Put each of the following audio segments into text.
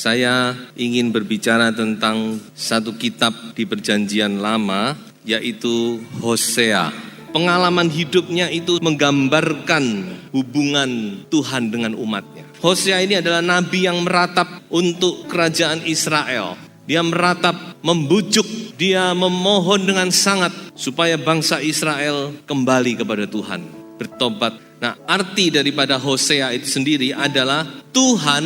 Saya ingin berbicara tentang satu kitab di Perjanjian Lama, yaitu Hosea. Pengalaman hidupnya itu menggambarkan hubungan Tuhan dengan umatnya. Hosea ini adalah nabi yang meratap untuk kerajaan Israel. Dia meratap, membujuk, dia memohon dengan sangat supaya bangsa Israel kembali kepada Tuhan, bertobat. Nah, arti daripada Hosea itu sendiri adalah Tuhan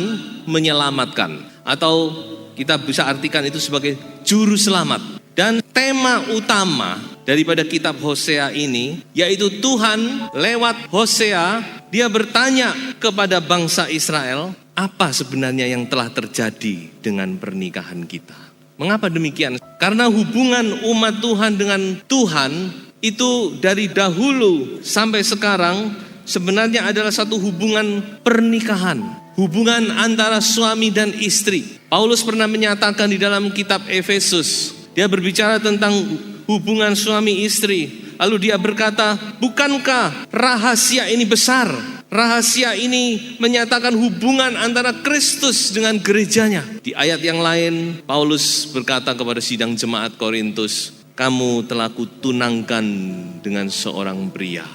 menyelamatkan, atau kita bisa artikan itu sebagai juru selamat. Dan tema utama daripada kitab Hosea ini yaitu Tuhan lewat Hosea, dia bertanya kepada bangsa Israel, apa sebenarnya yang telah terjadi dengan pernikahan kita? Mengapa demikian? Karena hubungan umat Tuhan dengan Tuhan itu dari dahulu sampai sekarang sebenarnya adalah satu hubungan pernikahan, hubungan antara suami dan istri. Paulus pernah menyatakan di dalam kitab Efesus, dia berbicara tentang hubungan suami istri. Lalu dia berkata, bukankah rahasia ini besar? Rahasia ini menyatakan hubungan antara Kristus dengan gerejanya. Di ayat yang lain, Paulus berkata kepada sidang jemaat Korintus, kamu telah kutunangkan dengan seorang pria.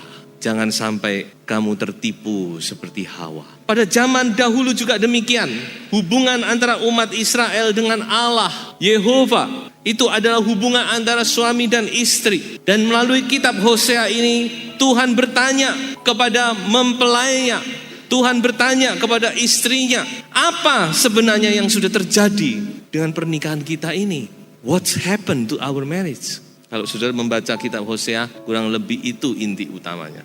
Jangan sampai kamu tertipu seperti Hawa. Pada zaman dahulu juga demikian. Hubungan antara umat Israel dengan Allah, Yehova, itu adalah hubungan antara suami dan istri. Dan melalui kitab Hosea ini, Tuhan bertanya kepada mempelainya, Tuhan bertanya kepada istrinya, apa sebenarnya yang sudah terjadi dengan pernikahan kita ini? What's happened to our marriage? Kalau saudara membaca kitab Hosea, kurang lebih itu inti utamanya.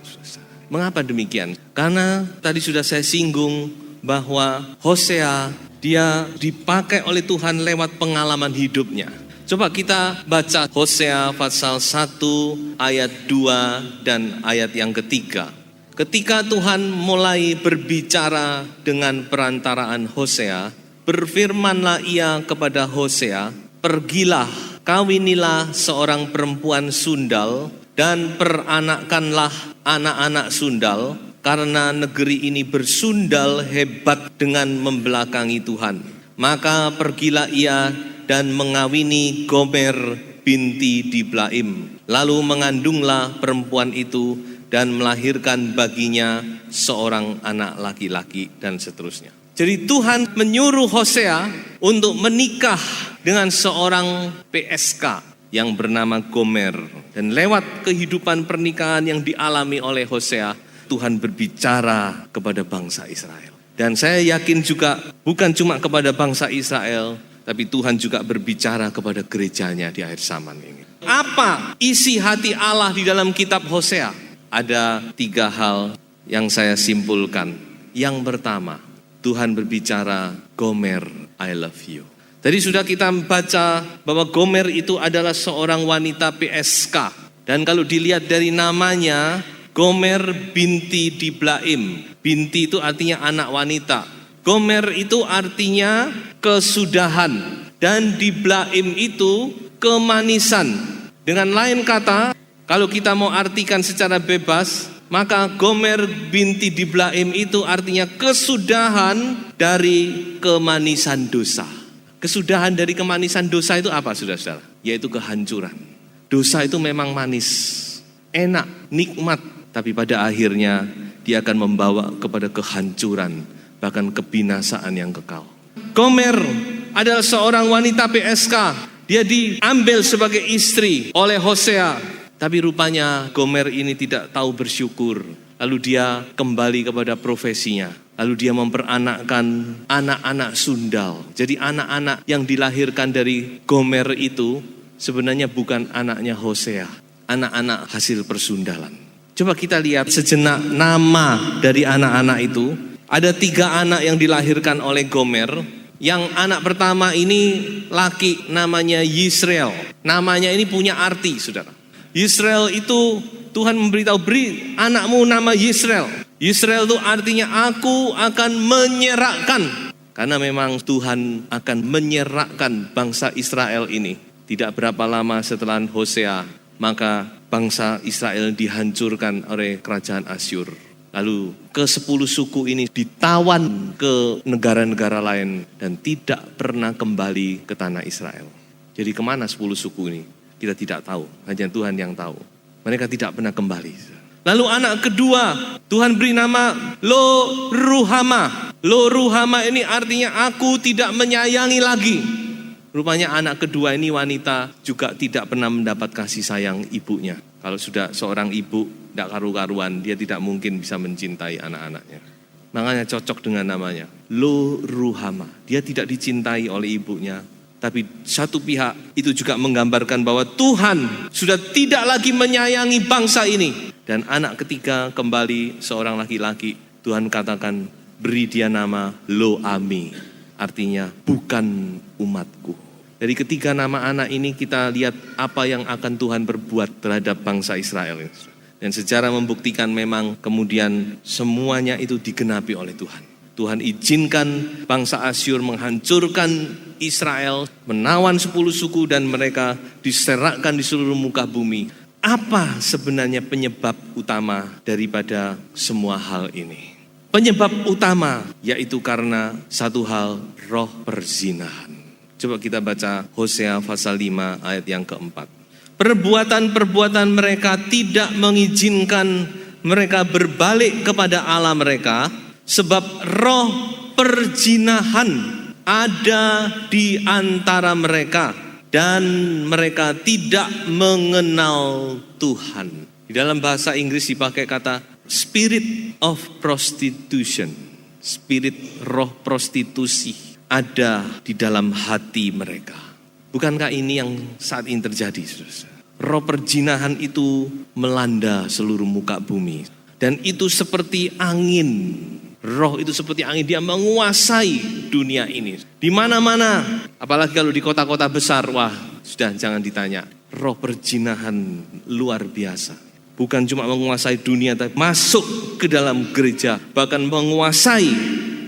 Mengapa demikian? Karena tadi sudah saya singgung bahwa Hosea dia dipakai oleh Tuhan lewat pengalaman hidupnya. Coba kita baca Hosea pasal 1 ayat 2 dan ayat yang ketiga. Ketika Tuhan mulai berbicara dengan perantaraan Hosea, berfirmanlah ia kepada Hosea, pergilah, kawinilah seorang perempuan sundal dan peranakkanlah anak-anak sundal, karena negeri ini bersundal hebat dengan membelakangi Tuhan. Maka pergilah ia dan mengawini Gomer binti Diblaim. Lalu mengandunglah perempuan itu dan melahirkan baginya seorang anak laki-laki, dan seterusnya. Jadi Tuhan menyuruh Hosea untuk menikah dengan seorang PSK yang bernama Gomer. Dan lewat kehidupan pernikahan yang dialami oleh Hosea, Tuhan berbicara kepada bangsa Israel. Dan saya yakin juga bukan cuma kepada bangsa Israel, tapi Tuhan juga berbicara kepada gerejanya di akhir zaman ini. Apa isi hati Allah di dalam kitab Hosea? Ada 3 hal yang saya simpulkan. Yang pertama, Tuhan berbicara, Gomer, I love you. Tadi sudah kita baca bahwa Gomer itu adalah seorang wanita PSK. Dan kalau dilihat dari namanya, Gomer binti Diblaim. Binti itu artinya anak wanita. Gomer itu artinya kesudahan. Dan Diblaim itu kemanisan. Dengan lain kata, kalau kita mau artikan secara bebas, maka Gomer binti Diblaim itu artinya kesudahan dari kemanisan dosa. Kesudahan dari kemanisan dosa itu apa, saudara-saudara? Yaitu kehancuran. Dosa itu memang manis, enak, nikmat, tapi pada akhirnya dia akan membawa kepada kehancuran, bahkan kebinasaan yang kekal. Gomer adalah seorang wanita PSK. Dia diambil sebagai istri oleh Hosea. Tapi rupanya Gomer ini tidak tahu bersyukur. Lalu dia kembali kepada profesinya. Lalu dia memperanakkan anak-anak sundal. Jadi anak-anak yang dilahirkan dari Gomer itu sebenarnya bukan anaknya Hosea. Anak-anak hasil persundalan. Coba kita lihat sejenak nama dari anak-anak itu. Ada 3 anak yang dilahirkan oleh Gomer. Yang anak pertama ini laki, namanya Yisrael. Namanya ini punya arti, saudara. Yisrael itu Tuhan memberitahu, beri anakmu nama Yisrael. Yisrael itu artinya aku akan menyerahkan. Karena memang Tuhan akan menyerahkan bangsa Israel ini. Tidak berapa lama setelah Hosea, maka bangsa Israel dihancurkan oleh kerajaan Asyur. Lalu ke-10 suku ini ditawan ke negara-negara lain dan tidak pernah kembali ke tanah Israel. Jadi kemana 10 suku ini? Kita tidak tahu, hanya Tuhan yang tahu. Mereka tidak pernah kembali. Lalu anak kedua, Tuhan beri nama Lo Ruhama. Lo Ruhama ini artinya aku tidak menyayangi lagi. Rupanya anak kedua ini wanita juga tidak pernah mendapat kasih sayang ibunya. Kalau sudah seorang ibu tidak karu-karuan, dia tidak mungkin bisa mencintai anak-anaknya. Makanya cocok dengan namanya, Lo Ruhama. Dia tidak dicintai oleh ibunya. Tapi satu pihak itu juga menggambarkan bahwa Tuhan sudah tidak lagi menyayangi bangsa ini. Dan anak ketiga kembali seorang laki-laki. Tuhan katakan beri dia nama Lo Ami. Artinya bukan umatku. Dari ketiga nama anak ini kita lihat apa yang akan Tuhan berbuat terhadap bangsa Israel. Dan sejarah membuktikan memang kemudian semuanya itu digenapi oleh Tuhan. Tuhan izinkan bangsa Asyur menghancurkan Israel, menawan 10 suku dan mereka diserakkan di seluruh muka bumi. Apa sebenarnya penyebab utama daripada semua hal ini? Penyebab utama yaitu karena satu hal, roh perzinahan. Coba kita baca Hosea pasal 5 ayat yang keempat. Perbuatan-perbuatan mereka tidak mengizinkan mereka berbalik kepada Allah mereka, sebab roh perzinahan ada di antara mereka dan mereka tidak mengenal Tuhan. Di dalam bahasa Inggris dipakai kata spirit of prostitution, spirit roh prostitusi ada di dalam hati mereka. Bukankah ini yang saat ini terjadi? Roh perzinahan itu melanda seluruh muka bumi. Dan itu seperti angin. Roh itu seperti angin, dia menguasai dunia ini. Di mana-mana, apalagi kalau di kota-kota besar, wah sudah jangan ditanya. Roh perzinahan luar biasa. Bukan cuma menguasai dunia, tapi masuk ke dalam gereja. Bahkan menguasai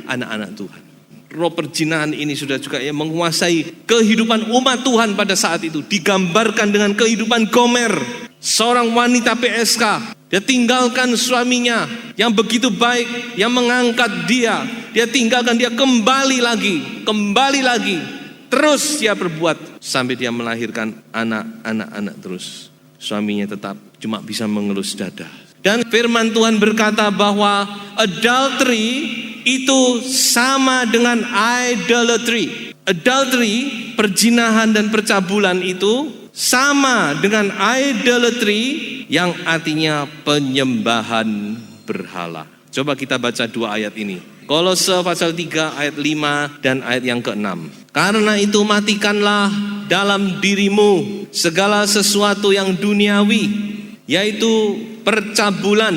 anak-anak Tuhan. Roh perzinahan ini sudah juga menguasai kehidupan umat Tuhan pada saat itu. Digambarkan dengan kehidupan Gomer, seorang wanita PSK. Dia tinggalkan suaminya yang begitu baik, yang mengangkat dia. Dia tinggalkan, dia kembali lagi. Terus dia berbuat sampai dia melahirkan anak-anak terus. Suaminya tetap cuma bisa mengelus dada. Dan firman Tuhan berkata bahwa adultery itu sama dengan idolatry. Adultery, perzinahan dan percabulan itu sama dengan idolatry yang artinya penyembahan berhala. Coba kita baca 2 ayat ini. Kolose pasal 3 ayat 5 dan ayat yang ke-6. Karena itu matikanlah dalam dirimu segala sesuatu yang duniawi, yaitu percabulan.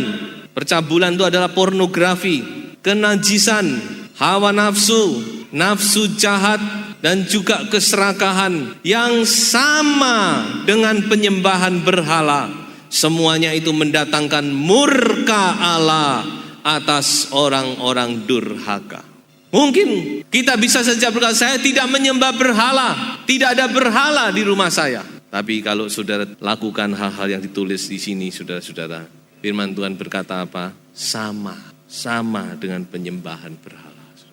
Percabulan itu adalah pornografi, kenajisan, hawa nafsu, nafsu jahat, dan juga keserakahan yang sama dengan penyembahan berhala. Semuanya itu mendatangkan murka Allah atas orang-orang durhaka. Mungkin kita bisa saja berkata, saya tidak menyembah berhala, tidak ada berhala di rumah saya. Tapi kalau saudara lakukan hal-hal yang ditulis di sini, saudara-saudara, firman Tuhan berkata apa? Sama dengan penyembahan berhala.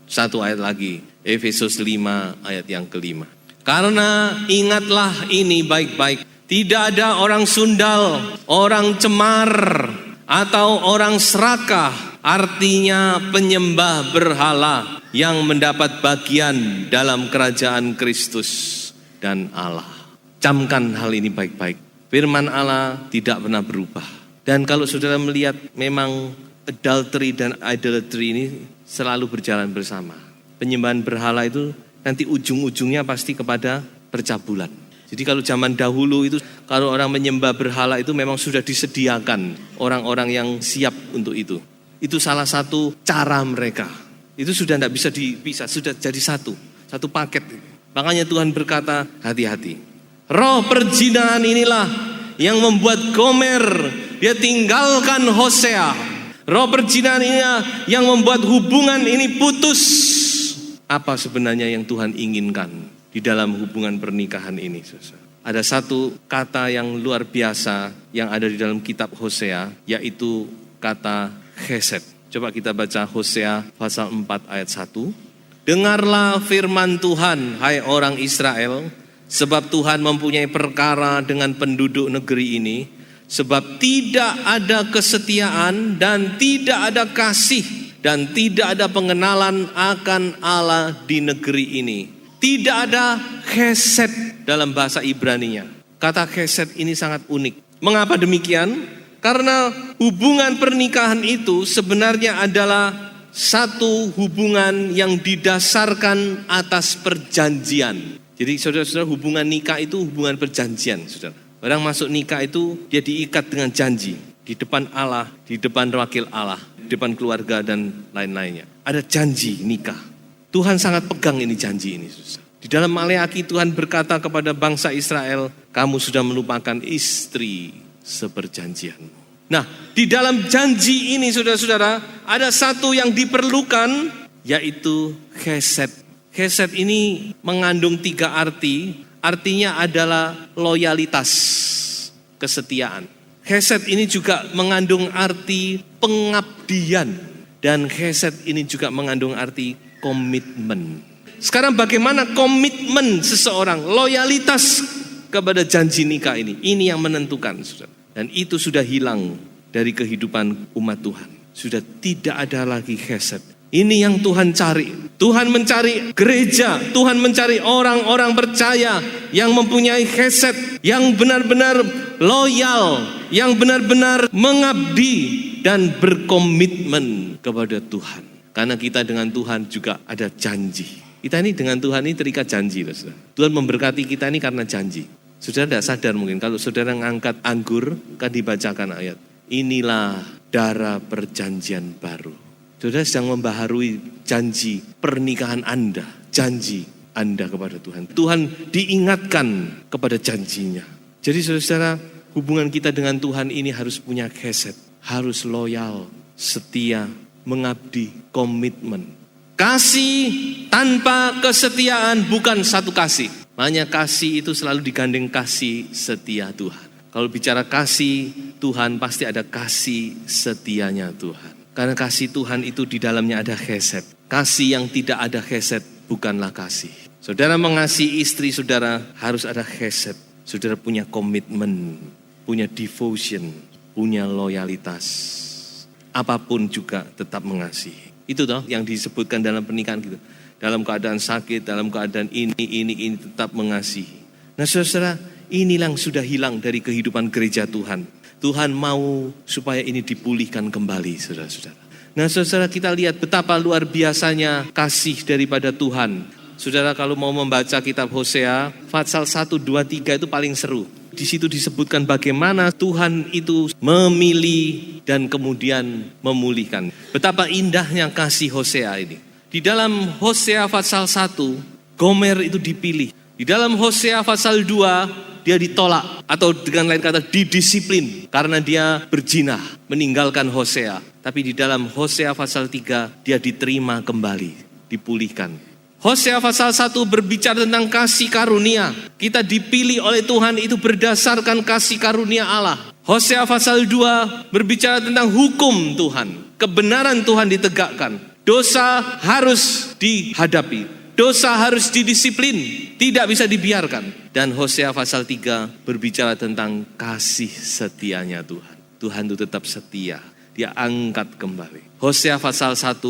Satu ayat lagi, Efesus 5 ayat yang ke-5. Karena ingatlah ini baik-baik, tidak ada orang sundal, orang cemar, atau orang serakah, artinya penyembah berhala yang mendapat bagian dalam kerajaan Kristus dan Allah. Camkan hal ini baik-baik. Firman Allah tidak pernah berubah. Dan kalau saudara melihat memang adultery dan idolatry ini selalu berjalan bersama. Penyembahan berhala itu nanti ujung-ujungnya pasti kepada percabulan. Jadi kalau zaman dahulu itu kalau orang menyembah berhala itu memang sudah disediakan orang-orang yang siap untuk itu. Itu salah satu cara mereka. Itu sudah tidak bisa dipisah, sudah jadi satu. satu paket. Makanya Tuhan berkata, hati-hati. Roh perzinahan inilah yang membuat Gomer dia tinggalkan Hosea. Roh perzinahan inilah yang membuat hubungan ini putus. Apa sebenarnya yang Tuhan inginkan di dalam hubungan pernikahan ini, saudara? Ada satu kata yang luar biasa yang ada di dalam kitab Hosea, yaitu kata chesed. Coba kita baca Hosea pasal 4 ayat 1. Dengarlah firman Tuhan, hai orang Israel, sebab Tuhan mempunyai perkara dengan penduduk negeri ini, sebab tidak ada kesetiaan dan tidak ada kasih dan tidak ada pengenalan akan Allah di negeri ini. Tidak ada chesed dalam bahasa Ibraninya. Kata chesed ini sangat unik. Mengapa demikian? Karena hubungan pernikahan itu sebenarnya adalah satu hubungan yang didasarkan atas perjanjian. Jadi saudara-saudara, hubungan nikah itu hubungan perjanjian, saudara. Orang masuk nikah itu dia diikat dengan janji di depan Allah, di depan wakil Allah, di depan keluarga dan lain-lainnya. Ada janji nikah. Tuhan sangat pegang ini janji ini, saudara. Di dalam Maleaki Tuhan berkata kepada bangsa Israel, kamu sudah melupakan istri seperjanjianmu. Nah, di dalam janji ini saudara-saudara, ada satu yang diperlukan, yaitu chesed. Chesed ini mengandung 3 arti. Artinya adalah loyalitas, kesetiaan. Chesed ini juga mengandung arti pengabdian. Dan chesed ini juga mengandung arti komitmen. Sekarang bagaimana komitmen seseorang, loyalitas kepada janji nikah ini. Ini yang menentukan, saudara. Dan itu sudah hilang dari kehidupan umat Tuhan. Sudah tidak ada lagi chesed. Ini yang Tuhan cari. Tuhan mencari gereja, Tuhan mencari orang-orang percaya yang mempunyai chesed, yang benar-benar loyal, yang benar-benar mengabdi dan berkomitmen kepada Tuhan. Karena kita dengan Tuhan juga ada janji. Kita ini dengan Tuhan ini terikat janji, saudara. Tuhan memberkati kita ini karena janji. Saudara tidak sadar mungkin kalau saudara ngangkat anggur, kan dibacakan ayat, inilah darah perjanjian baru. Saudara sedang membaharui janji pernikahan Anda, janji Anda kepada Tuhan. Tuhan diingatkan kepada janjinya. Jadi saudara, hubungan kita dengan Tuhan ini harus punya chesed, harus loyal, setia, mengabdi, komitmen. Kasih tanpa kesetiaan bukan satu kasih. Makanya kasih itu selalu digandeng kasih setia Tuhan. Kalau bicara kasih Tuhan pasti ada kasih setianya Tuhan. Karena kasih Tuhan itu di dalamnya ada chesed. Kasih yang tidak ada chesed bukanlah kasih. Saudara mengasihi istri saudara harus ada chesed. Saudara punya komitmen, punya devotion, punya loyalitas. Apapun juga tetap mengasihi. Itu toh yang disebutkan dalam pernikahan gitu. Dalam keadaan sakit, dalam keadaan ini tetap mengasihi. Nah saudara, inilah yang sudah hilang dari kehidupan gereja Tuhan. Tuhan mau supaya ini dipulihkan kembali, saudara-saudara. Nah saudara, kita lihat betapa luar biasanya kasih daripada Tuhan. Saudara kalau mau membaca kitab Hosea, pasal 1, 2, 3 itu paling seru. Di situ disebutkan bagaimana Tuhan itu memilih dan kemudian memulihkan. Betapa indahnya kasih Hosea ini. Di dalam Hosea pasal 1, Gomer itu dipilih. Di dalam Hosea pasal 2, dia ditolak. Atau dengan lain kata didisiplin. Karena dia berzina, meninggalkan Hosea. Tapi di dalam Hosea pasal 3, dia diterima kembali, dipulihkan. Hosea pasal 1 berbicara tentang kasih karunia. Kita dipilih oleh Tuhan itu berdasarkan kasih karunia Allah. Hosea pasal 2 berbicara tentang hukum Tuhan. Kebenaran Tuhan ditegakkan. Dosa harus dihadapi. Dosa harus didisiplin. Tidak bisa dibiarkan. Dan Hosea pasal 3 berbicara tentang kasih setianya Tuhan. Tuhan itu tetap setia. Dia angkat kembali. Hosea pasal 1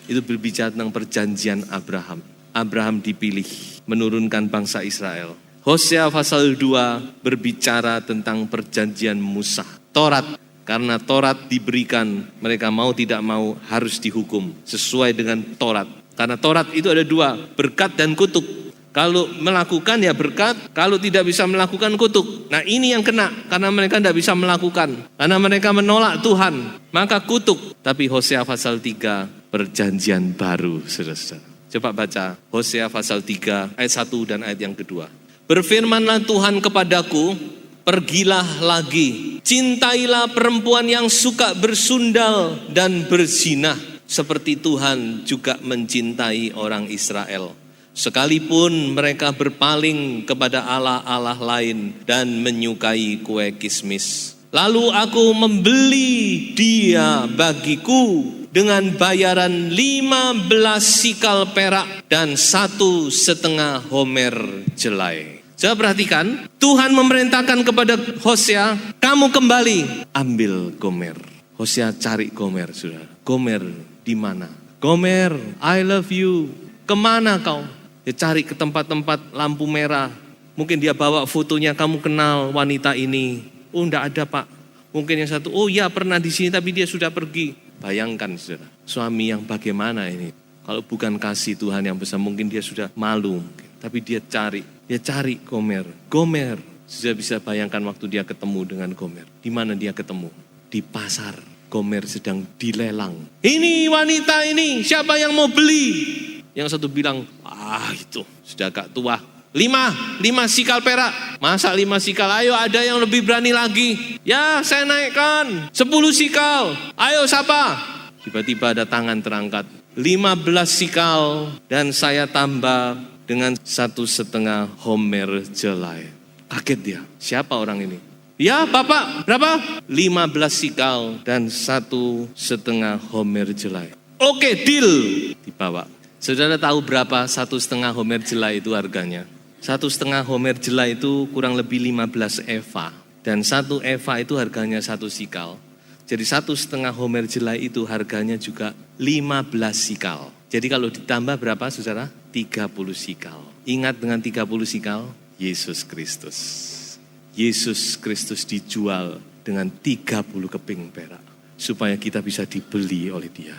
itu berbicara tentang perjanjian Abraham. Abraham dipilih menurunkan bangsa Israel. Hosea pasal 2 berbicara tentang perjanjian Musa. Taurat, karena Taurat diberikan, mereka mau tidak mau harus dihukum sesuai dengan Taurat. Karena Taurat itu ada 2, berkat dan kutuk. Kalau melakukan ya berkat, kalau tidak bisa melakukan kutuk. Nah ini yang kena, karena mereka tidak bisa melakukan. Karena mereka menolak Tuhan, maka kutuk. Tapi Hosea pasal 3, perjanjian baru, saudara-saudara. Coba baca Hosea pasal 3 ayat 1 dan ayat yang kedua. Berfirmanlah Tuhan kepadaku, pergilah lagi, cintailah perempuan yang suka bersundal dan berzinah, seperti Tuhan juga mencintai orang Israel. Sekalipun mereka berpaling kepada allah-allah lain dan menyukai kue kismis. Lalu aku membeli dia bagiku dengan bayaran 15 sikal perak dan 1,5 homer jelai. Coba perhatikan, Tuhan memerintahkan kepada Hosea, kamu kembali ambil gomer. Hosea cari gomer, saudara. Gomer di mana? Gomer, I love you. Kemana kau? Dia cari ke tempat-tempat lampu merah. Mungkin dia bawa fotonya, kamu kenal wanita ini. Oh, enggak ada pak. Mungkin yang satu, oh ya pernah di sini tapi dia sudah pergi. Bayangkan saudara, suami yang bagaimana ini. Kalau bukan kasih Tuhan yang besar, mungkin dia sudah malu. Tapi dia cari Gomer. Gomer, sudah bisa bayangkan waktu dia ketemu dengan Gomer. Di mana dia ketemu? Di pasar. Gomer sedang dilelang. Ini wanita ini, siapa yang mau beli? Yang satu bilang, itu sudah agak tua. 5 sikal perak. Masa 5 sikal? Ayo ada yang lebih berani lagi. Ya saya naikkan 10 sikal. Ayo siapa? Tiba-tiba ada tangan terangkat. 15 sikal dan saya tambah dengan 1,5 homer jelai. Kaget dia. Siapa orang ini? Ya bapak, berapa? 15 sikal dan 1,5 homer jelai. Oke, deal. Dibawa. Saudara tahu berapa 1,5 homer jelai itu harganya? 1,5 homer jelai itu kurang lebih 15 eva. Dan 1 eva itu harganya 1 sikal. Jadi 1,5 homer jelai itu harganya juga 15 sikal. Jadi kalau ditambah berapa saudara? 30 sikal. Ingat dengan 30 sikal? Yesus Kristus. Yesus Kristus dijual dengan 30 keping perak. Supaya kita bisa dibeli oleh dia.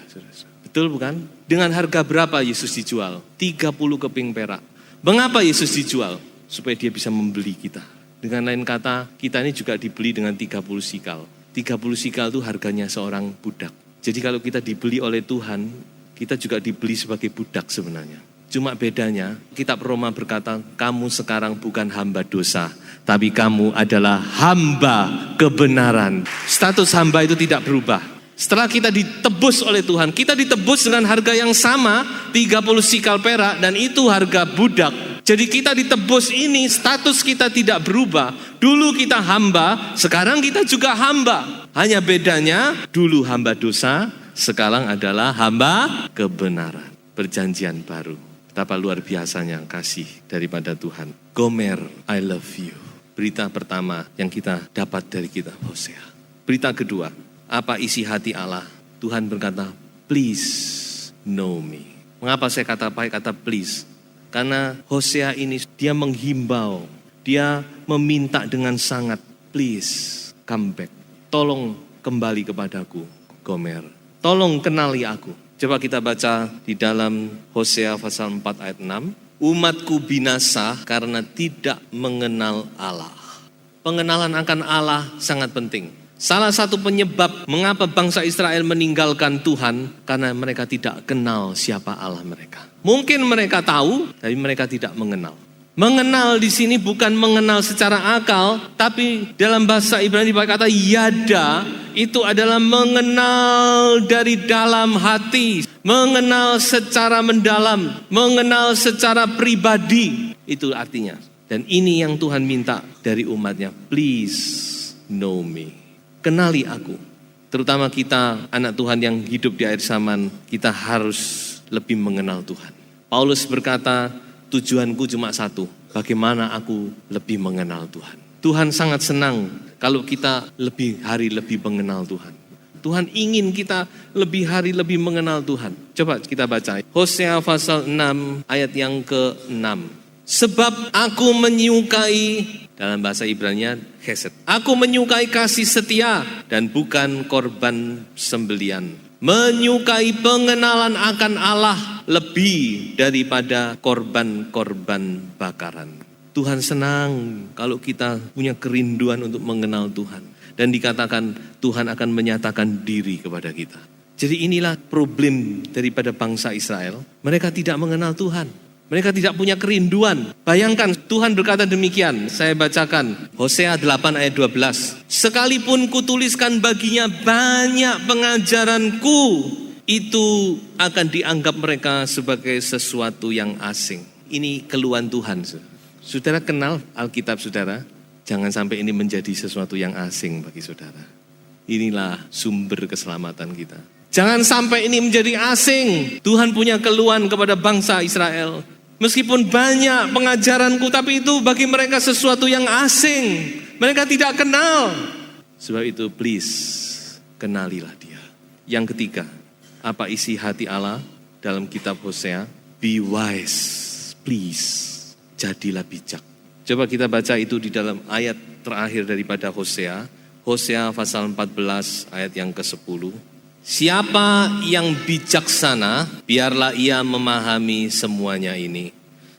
Betul bukan? Dengan harga berapa Yesus dijual? 30 keping perak. Mengapa Yesus dijual? Supaya dia bisa membeli kita. Dengan lain kata, kita ini juga dibeli dengan 30 sikal. 30 sikal itu harganya seorang budak. Jadi kalau kita dibeli oleh Tuhan, kita juga dibeli sebagai budak sebenarnya. Cuma bedanya, kitab Roma berkata, kamu sekarang bukan hamba dosa, tapi kamu adalah hamba kebenaran. Status hamba itu tidak berubah. Setelah kita ditebus oleh Tuhan, kita ditebus dengan harga yang sama, 30 sikal perak, dan itu harga budak. Jadi kita ditebus ini, status kita tidak berubah. Dulu kita hamba, sekarang kita juga hamba. Hanya bedanya, dulu hamba dosa, sekarang adalah hamba kebenaran. Perjanjian baru. Betapa luar biasanya kasih daripada Tuhan. Gomer, I love you. Berita pertama yang kita dapat dari kitab Hosea. Berita kedua, apa isi hati Allah? Tuhan berkata, please know me. Mengapa saya pakai kata please? Karena Hosea ini dia menghimbau, dia meminta dengan sangat, please come back. Tolong kembali kepadaku, Gomer. Tolong kenali aku. Coba kita baca di dalam Hosea pasal 4 ayat 6. Umatku binasa karena tidak mengenal Allah. Pengenalan akan Allah sangat penting. Salah satu penyebab mengapa bangsa Israel meninggalkan Tuhan, karena mereka tidak kenal siapa Allah mereka. Mungkin mereka tahu, tapi mereka tidak mengenal. Mengenal di sini bukan mengenal secara akal, tapi dalam bahasa Ibrani dipakai kata yada, itu adalah mengenal dari dalam hati, mengenal secara mendalam, mengenal secara pribadi, itu artinya. Dan ini yang Tuhan minta dari umatnya, please know me. Kenali aku. Terutama kita anak Tuhan yang hidup di akhir zaman, kita harus lebih mengenal Tuhan. Paulus berkata, tujuanku cuma satu, bagaimana aku lebih mengenal Tuhan. Tuhan sangat senang kalau kita lebih hari lebih mengenal Tuhan. Tuhan ingin kita lebih hari lebih mengenal Tuhan. Coba kita baca Hosea pasal 6 ayat yang ke-6. Sebab aku menyukai, dalam bahasa Ibrani-nya chesed. Aku menyukai kasih setia dan bukan korban sembelian. Menyukai pengenalan akan Allah lebih daripada korban-korban bakaran. Tuhan senang kalau kita punya kerinduan untuk mengenal Tuhan. Dan dikatakan Tuhan akan menyatakan diri kepada kita. Jadi inilah problem daripada bangsa Israel. Mereka tidak mengenal Tuhan. Mereka tidak punya kerinduan. Bayangkan Tuhan berkata demikian. Saya bacakan Hosea 8 ayat 12. Sekalipun kutuliskan baginya banyak pengajaranku, itu akan dianggap mereka sebagai sesuatu yang asing. Ini keluhan Tuhan. Saudara kenal Alkitab saudara? Jangan sampai ini menjadi sesuatu yang asing bagi saudara. Inilah sumber keselamatan kita. Jangan sampai ini menjadi asing. Tuhan punya keluhan kepada bangsa Israel. Meskipun banyak pengajaranku, tapi itu bagi mereka sesuatu yang asing. Mereka tidak kenal. Sebab itu please, kenalilah dia. Yang ketiga, apa isi hati Allah dalam kitab Hosea? Be wise, please. Jadilah bijak. Coba kita baca itu di dalam ayat terakhir daripada Hosea. Hosea pasal 14 ayat yang ke-10. Siapa yang bijaksana, biarlah ia memahami semuanya ini.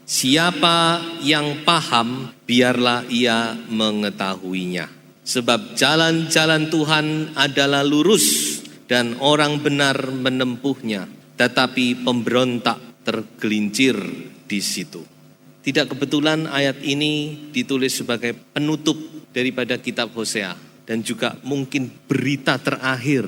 Siapa yang paham, biarlah ia mengetahuinya. Sebab jalan-jalan Tuhan adalah lurus dan orang benar menempuhnya. Tetapi pemberontak tergelincir di situ. Tidak kebetulan ayat ini ditulis sebagai penutup daripada kitab Hosea. Dan juga mungkin berita terakhir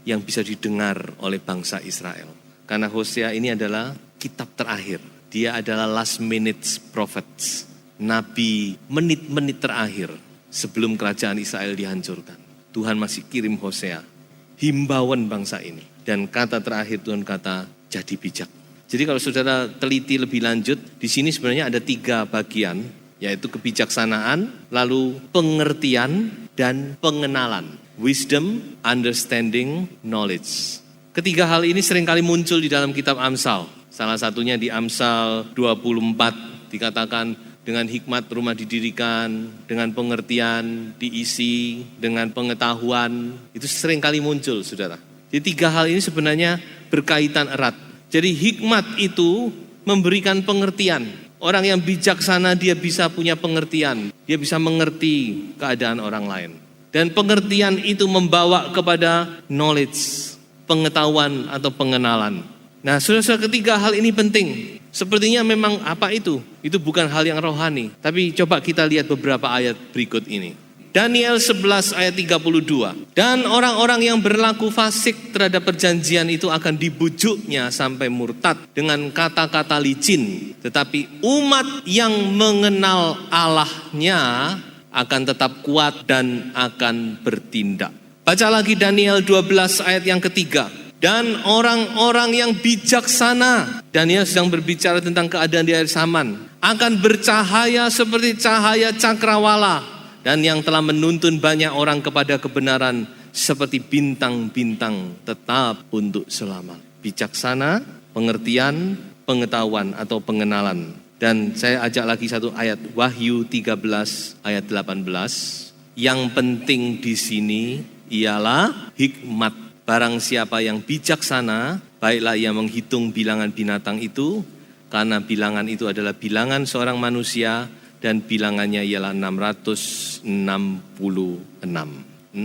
yang bisa didengar oleh bangsa Israel. Karena Hosea ini adalah kitab terakhir. Dia adalah last minute prophets. Nabi menit-menit terakhir sebelum kerajaan Israel dihancurkan. Tuhan masih kirim Hosea. Himbauan bangsa ini. Dan kata terakhir Tuhan kata, jadi bijak. Jadi kalau saudara teliti lebih lanjut, di sini sebenarnya ada 3 bagian. Yaitu kebijaksanaan, lalu pengertian, dan pengenalan. Wisdom, understanding, knowledge. Ketiga hal ini seringkali muncul di dalam kitab Amsal. Salah satunya di Amsal 24 dikatakan dengan hikmat rumah didirikan, dengan pengertian diisi, dengan pengetahuan. Itu seringkali muncul, saudara. Jadi 3 hal ini sebenarnya berkaitan erat. Jadi hikmat itu memberikan pengertian. Orang yang bijaksana dia bisa punya pengertian. Dia bisa mengerti keadaan orang lain. Dan pengertian itu membawa kepada knowledge, pengetahuan atau pengenalan. Nah, saudara-saudara, ketiga hal ini penting. Sepertinya memang apa itu? Itu bukan hal yang rohani. Tapi coba kita lihat beberapa ayat berikut ini. Daniel 11 ayat 32. Dan orang-orang yang berlaku fasik terhadap perjanjian itu akan dibujuknya sampai murtad dengan kata-kata licin. Tetapi umat yang mengenal Allahnya akan tetap kuat dan akan bertindak. Baca lagi Daniel 12 ayat yang ketiga. Dan orang-orang yang bijaksana, Daniel sedang berbicara tentang keadaan di akhir zaman, akan bercahaya seperti cahaya cakrawala, dan yang telah menuntun banyak orang kepada kebenaran seperti bintang-bintang tetap untuk selamat. Bijaksana, pengertian, pengetahuan atau pengenalan. Dan saya ajak lagi satu ayat, Wahyu 13 ayat 18. Yang penting di sini ialah hikmat. Barang siapa yang bijaksana, baiklah ia menghitung bilangan binatang itu, karena bilangan itu adalah bilangan seorang manusia, dan bilangannya ialah 666. 666.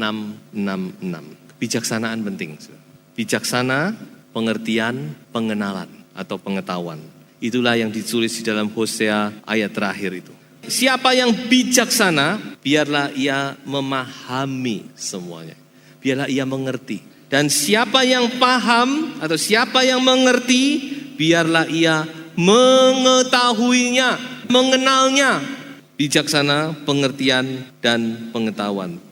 Kebijaksanaan penting. Bijaksana, pengertian, pengenalan atau pengetahuan. Itulah yang ditulis di dalam Hosea ayat terakhir itu. Siapa yang bijaksana, biarlah ia memahami semuanya. Biarlah ia mengerti. Dan siapa yang paham atau siapa yang mengerti, biarlah ia mengetahuinya, mengenalnya. Bijaksana, pengertian, dan pengetahuan.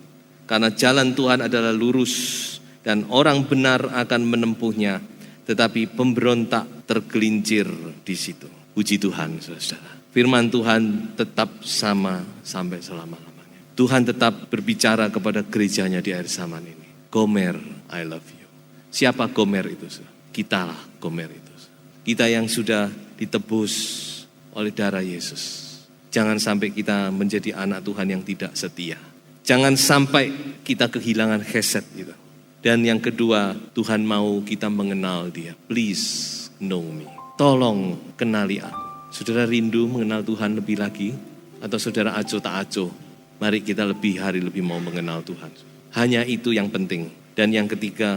Karena jalan Tuhan adalah lurus dan orang benar akan menempuhnya. Tetapi pemberontak tergelincir di situ. Puji Tuhan, saudara. Firman Tuhan tetap sama sampai selama-lamanya. Tuhan tetap berbicara kepada gerejanya di akhir zaman ini. Gomer, I love you. Siapa Gomer itu? Kitalah Gomer itu. Kita yang sudah ditebus oleh darah Yesus. Jangan sampai kita menjadi anak Tuhan yang tidak setia. Jangan sampai kita kehilangan chesed gitu. Dan yang kedua, Tuhan mau kita mengenal Dia. Please know me. Tolong kenali aku. Saudara rindu mengenal Tuhan lebih lagi? Atau saudara acuh tak acuh? Mari kita lebih hari lebih mau mengenal Tuhan. Hanya itu yang penting. Dan yang ketiga,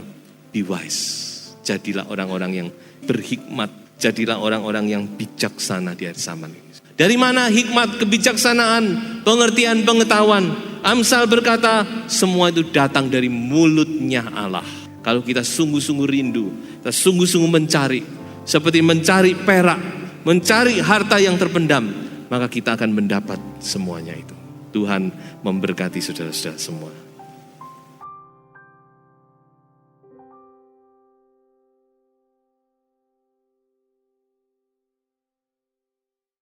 be wise. Jadilah orang-orang yang berhikmat. Jadilah orang-orang yang bijaksana di akhir zaman ini. Dari mana hikmat, kebijaksanaan, pengertian, pengetahuan? Amsal berkata, semua itu datang dari mulutnya Allah. Kalau kita sungguh-sungguh rindu, kita sungguh-sungguh mencari, seperti mencari perak, mencari harta yang terpendam, maka kita akan mendapat semuanya itu. Tuhan memberkati saudara-saudara semua.